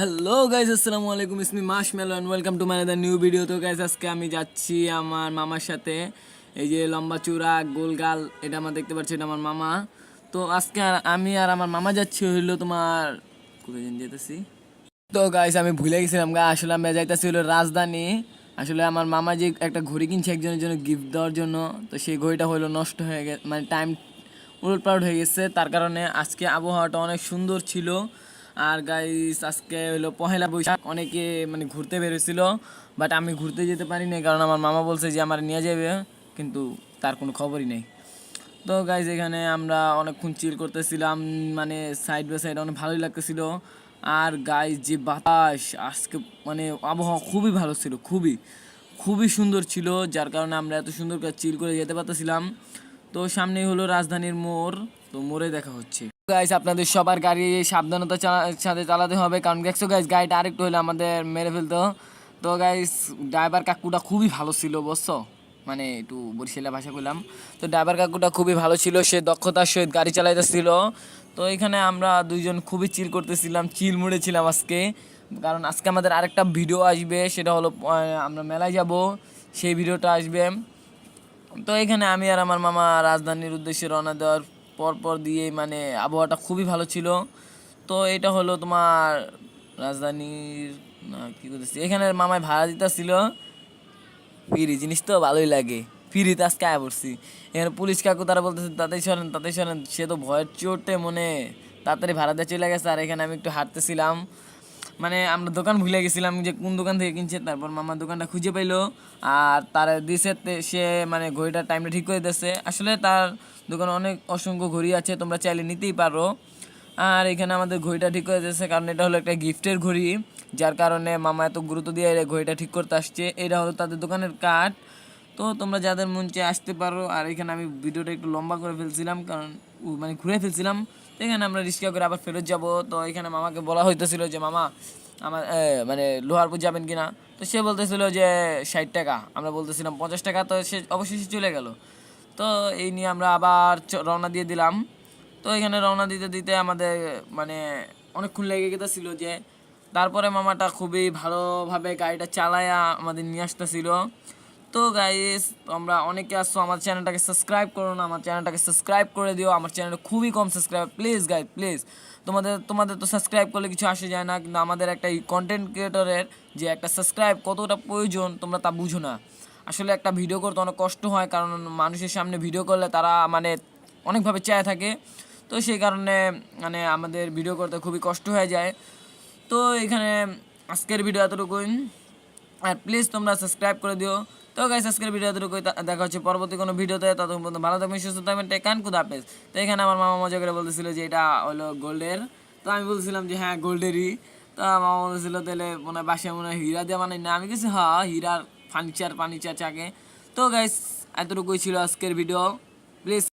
Hello guys, আসসালামু আলাইকুম। It's me Marshmallow and welcome to my other new video. তো guys আজকে আমি যাচ্ছি আমার মামার সাথে। এই যে লম্বা চূড়া গোল গাল, এটা আমার দেখতে পাচ্ছি, এটা আমার মামা। তো আজকে আমি আর আমার মামা যাচ্ছি হইলো তোমার কোথায় যেতেছি। তো গাইজ আমি ভুলে গেছিলাম আসলে আমরা যাইতেছি হলো রাজধানী। আসলে আমার মামা যে একটা ঘড়ি কিনছে একজনের জন্য গিফট দেওয়ার জন্য, তো সেই ঘড়িটা হলো নষ্ট হয়ে গেছে, মানে টাইম উলটপালট হয়ে গেছে। তার কারণে আজকে আবহাওয়াটা অনেক সুন্দর ছিল। আর গাইস আজকে হলো পহেলা বৈশাখ, অনেকে মানে ঘুরতে বেরোছিল, বাট আমি ঘুরতে যেতে পারিনি কারণ আমার মামা বলছে যে আমার নিয়ে যাবে, কিন্তু তার কোনো খবরই নেই। তো গাইজ এখানে আমরা অনেকক্ষণ চিল করতেছিলাম, মানে সাইড বাই সাইড অনেক ভালোই লাগতেছিল। আর গাইজ যে বাতাস আজকে, মানে আবহাওয়া খুবই ভালো ছিল, খুবই খুবই সুন্দর ছিল, যার কারণে আমরা এত সুন্দর করে চিল করে যেতে পারতেছিলাম। তো সামনেই হলো রাজধানীর মোড়, তো মোড়ে দেখা হচ্ছে। গাইস আপনাদের সবার গাড়ি সাবধানতার সাথে চালাতে হবে, কারণ দেখছো গাইস গাড়িটা আরেকটু হলে আমাদের মেরে ফেলতো। তো গাইস ড্রাইভার কাকুটা খুবই ভালো ছিল, বুঝছো, মানে একটু বরিশালের ভাষা বললাম। তো ড্রাইভার কাকুটা খুবই ভালো ছিল, সে দক্ষতার সহিত গাড়ি চালাইতেছিল। তো এখানে আমরা দুইজন খুবই চিল করতেছিলাম, চিল মুড়েছিলাম আজকে, কারণ আজকে আমাদের আরেকটা ভিডিও আসবে, সেটা হলো আমরা মেলায় যাব, সেই ভিডিওটা আসবে। তো এখানে আমি আর আমার মামা রাজধানীর উদ্দেশ্যে রওনা দেওয়ার পর দিয়ে মানে আবহাওয়াটা খুবই ভালো ছিল। তো এটা হলো তোমার রাজধানীর, না কী করতেছি, এখানে মামায় ভাড়া দিতেছিল ফিরি, জিনিস তো ভালোই লাগে, ফিরিতে আজকে আয়া পড়ছি। এখানে পুলিশ কাকু তারা বলতেছে তাতেই সরেন তাতেই সরেন, সে তো ভয়ের চোটে মনে তাড়াতাড়ি ভাড়া দিয়ে চলে গেছে। আর এখানে আমি একটু হাঁটতেছিলাম, মানে আমরা দোকান ভুলে গেছিলাম যে কোন দোকান থেকে কিনছে, তারপর মামার দোকানটা খুঁজে পাইলো আর তার দিছে, সে মানে ঘড়িটার টাইমটা ঠিক করে দিয়েছে। আসলে তার দোকানে অনেক অসংখ্য ঘড়ি আছে, তোমরা চাইলে নিতেই পারো। আর এখানে আমাদের ঘড়িটা ঠিক করে দিয়েছে, কারণ এটা হলো একটা গিফটের ঘড়ি, যার কারণে মামা এত গুরুত্ব দিয়ে ঘড়িটা ঠিক করতে আসছে। এটা হলো তাদের দোকানের কার্ড। তো তোমরা যাদের মন চায় আসতে পারো। আর এখানে আমি ভিডিওটা একটু লম্বা করে ফেলছিলাম, কারণ মানে ঘুরে ফেলছিলাম। তো এখানে আমরা রিক্সা করে আবার ফেরত যাব। তো এখানে মামাকে বলা হইতেছিল যে মামা আমার মানে লোহারপুর যাবেন কিনা। তো সে বলতেছিল যে 60 টাকা, আমরা বলতেছিলাম 50 টাকা। তো সে অবশেষে চলে গেল। তো এই নিয়ে আমরা আবার রওনা দিয়ে দিলাম। তো এখানে রওনা দিতে দিতে আমাদের মানে অনেকক্ষণ লেগে গেছিলো, যে তারপরে মামাটা খুবই ভালোভাবে গাড়িটা চালায়া আমাদের নিয়ে আসতেছিল। তো গাইস তোমরা অনেকে আসছো, আমার চ্যানেলটাকে সাবস্ক্রাইব করো না, আমার চ্যানেলটাকে সাবস্ক্রাইব করে দিও। আমার চ্যানেলে খুবই কম সাবস্ক্রাইব, প্লিজ গাইস প্লিজ। তোমাদের তো সাবস্ক্রাইব করলে কিছু আসে যায় না, কিন্তু আমাদের একটা কন্টেন্ট ক্রিয়েটরের যে একটা সাবস্ক্রাইব কতটা প্রয়োজন তোমরা তা বুঝো না। আসলে একটা ভিডিও করতে অনেক কষ্ট হয়, কারণ মানুষের সামনে ভিডিও করলে তারা মানে অনেকভাবে চেয়ে থাকে। তো সেই কারণে মানে আমাদের ভিডিও করতে খুবই কষ্ট হয়ে যায়। তো এখানে আজকের ভিডিও এতটুকুই, আর প্লিজ তোমরা সাবস্ক্রাইব করে দিও। তো গাইস আজকের ভিডিও এতটুকুই, দেখা হচ্ছে পরবর্তী কোনো ভিডিওতে। ততক্ষণ পর্যন্ত ভালো থাকবেন, সুস্থ থাকবেন, টেকান খুদা হাফেজ। তো এখানে আমার মামা মজা করে বলতেছিল যে এটা হলো গোল্ডের। তো আমি বলছিলাম যে হ্যাঁ গোল্ডেরই। তো মামা বলতেছিল তাহলে মনে হয় বাসায় মনে হয় হীরা দিয়ে বানাই না, আমি কিছু হ্যাঁ হীরার ফার্নিচার চাকে। তো গাইস এতটুকুই ছিল আজকের ভিডিও, প্লিজ